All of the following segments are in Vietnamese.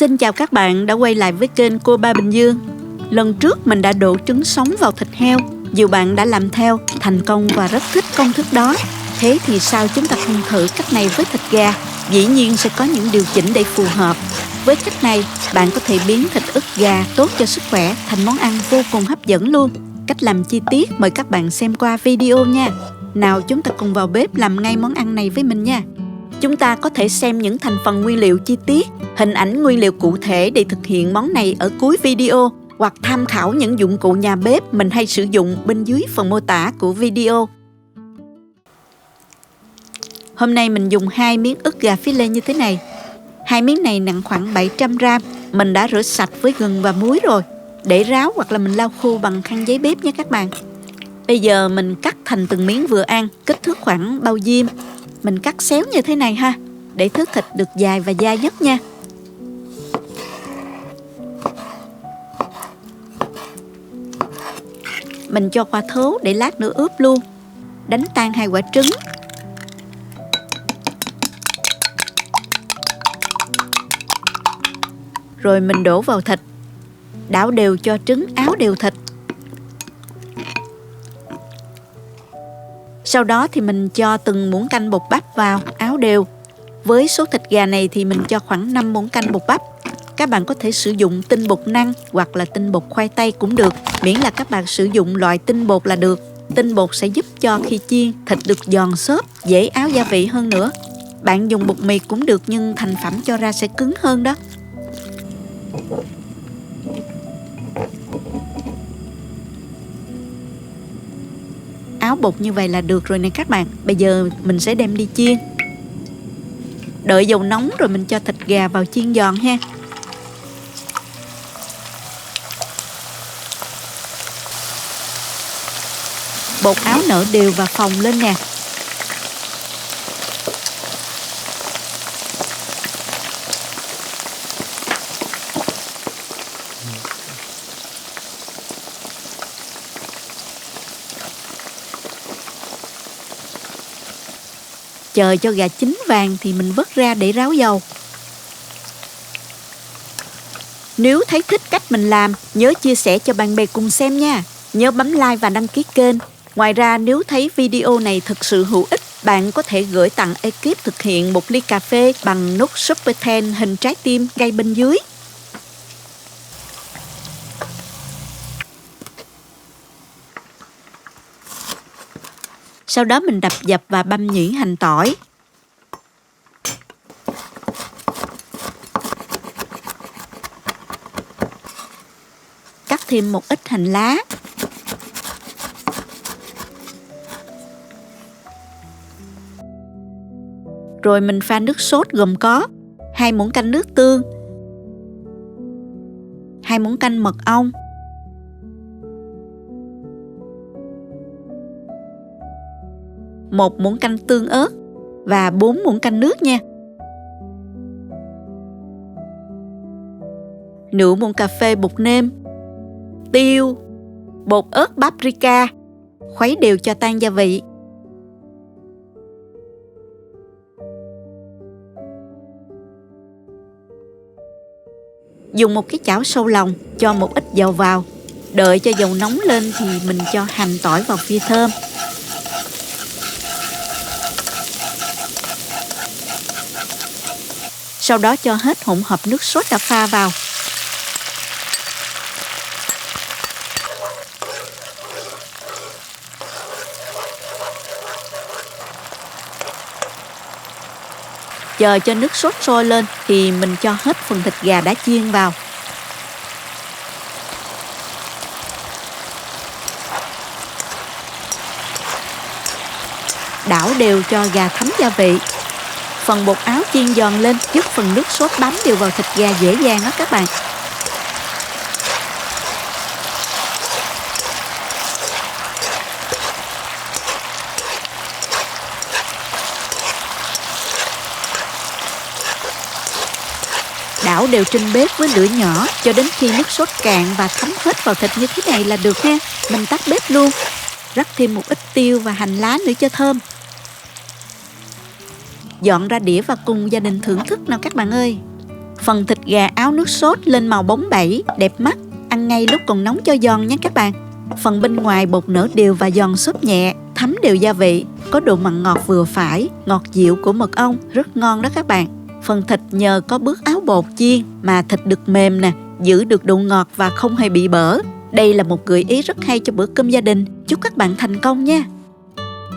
Xin chào các bạn đã quay lại với kênh Cô Ba Bình Dương. Lần trước mình đã đổ trứng sống vào thịt heo. Nhiều bạn đã làm theo, thành công và rất thích công thức đó. Thế thì sao chúng ta không thử cách này với thịt gà? Dĩ nhiên sẽ có những điều chỉnh để phù hợp. Với cách này, bạn có thể biến thịt ức gà tốt cho sức khỏe thành món ăn vô cùng hấp dẫn luôn. Cách làm chi tiết mời các bạn xem qua video nha. Nào chúng ta cùng vào bếp làm ngay món ăn này với mình nha. Chúng ta có thể xem những thành phần nguyên liệu chi tiết, hình ảnh nguyên liệu cụ thể để thực hiện món này ở cuối video, hoặc tham khảo những dụng cụ nhà bếp mình hay sử dụng bên dưới phần mô tả của video. Hôm nay mình dùng 2 miếng ức gà phi lê như thế này. 2 miếng này nặng khoảng 700 g. Mình đã rửa sạch với gừng và muối rồi. Để ráo hoặc là mình lau khô bằng khăn giấy bếp nhé các bạn. Bây giờ mình cắt thành từng miếng vừa ăn, kích thước khoảng bao diêm. Mình cắt xéo như thế này ha, để thớ thịt được dài và dai nhất nha. Mình cho qua thố để lát nữa ướp luôn. Đánh tan 2 quả trứng. Rồi mình đổ vào thịt. Đảo đều cho trứng áo đều thịt. Sau đó thì mình cho từng muỗng canh bột bắp vào, áo đều. Với số thịt gà này thì mình cho khoảng 5 muỗng canh bột bắp. Các bạn có thể sử dụng tinh bột năng hoặc là tinh bột khoai tây cũng được, miễn là các bạn sử dụng loại tinh bột là được. Tinh bột sẽ giúp cho khi chiên, thịt được giòn xốp, dễ áo gia vị hơn nữa. Bạn dùng bột mì cũng được nhưng thành phẩm cho ra sẽ cứng hơn đó. Áo bột như vậy là được rồi nè các bạn. Bây giờ mình sẽ đem đi chiên. Đợi dầu nóng rồi mình cho thịt gà vào chiên giòn ha. Bột áo nở đều và phồng lên nè. Chờ cho gà chín vàng thì mình vớt ra để ráo dầu. Nếu thấy thích cách mình làm, nhớ chia sẻ cho bạn bè cùng xem nha. Nhớ bấm like và đăng ký kênh. Ngoài ra nếu thấy video này thực sự hữu ích, bạn có thể gửi tặng ekip thực hiện một ly cà phê bằng nút Super 10 hình trái tim ngay bên dưới. Sau đó mình đập dập và băm nhuyễn hành tỏi. Cắt thêm một ít hành lá. Rồi mình pha nước sốt gồm có 2 muỗng canh nước tương, 2 muỗng canh mật ong, 1 muỗng canh tương ớt và 4 muỗng canh nước nha. Nửa muỗng cà phê bột nêm, tiêu, bột ớt paprika, khuấy đều cho tan gia vị. Dùng một cái chảo sâu lòng, cho một ít dầu vào. Đợi cho dầu nóng lên thì mình cho hành tỏi vào phi thơm. Sau đó cho hết hỗn hợp nước sốt đã pha vào. Chờ cho nước sốt sôi lên thì mình cho hết phần thịt gà đã chiên vào. Đảo đều cho gà thấm gia vị. Phần bột áo chiên giòn lên giúp phần nước sốt bám đều vào thịt gà dễ dàng đó các bạn. Đảo đều trên bếp với lửa nhỏ cho đến khi nước sốt cạn và thấm hết vào thịt như thế này là được ha. Mình tắt bếp luôn. Rắc thêm một ít tiêu và hành lá nữa cho thơm. Dọn ra đĩa và cùng gia đình thưởng thức nào các bạn ơi. Phần thịt gà áo nước sốt lên màu bóng bẩy, đẹp mắt, ăn ngay lúc còn nóng cho giòn nhé các bạn. Phần bên ngoài bột nở đều và giòn xốp nhẹ, thấm đều gia vị, có độ mặn ngọt vừa phải, ngọt dịu của mật ong, rất ngon đó các bạn. Phần thịt nhờ có bước áo bột chiên mà thịt được mềm nè, giữ được độ ngọt và không hề bị bở. Đây là một gợi ý rất hay cho bữa cơm gia đình. Chúc các bạn thành công nha!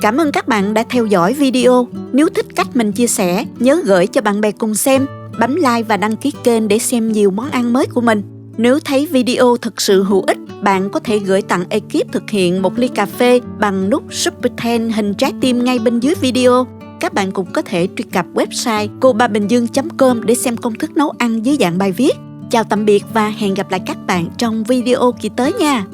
Cảm ơn các bạn đã theo dõi video. Nếu thích cách mình chia sẻ, nhớ gửi cho bạn bè cùng xem, bấm like và đăng ký kênh để xem nhiều món ăn mới của mình. Nếu thấy video thực sự hữu ích, bạn có thể gửi tặng ekip thực hiện một ly cà phê bằng nút Super Thanks hình trái tim ngay bên dưới video. Các bạn cũng có thể truy cập website cobabình-dương.com để xem công thức nấu ăn dưới dạng bài viết. Chào tạm biệt và hẹn gặp lại các bạn trong video kỳ tới nha!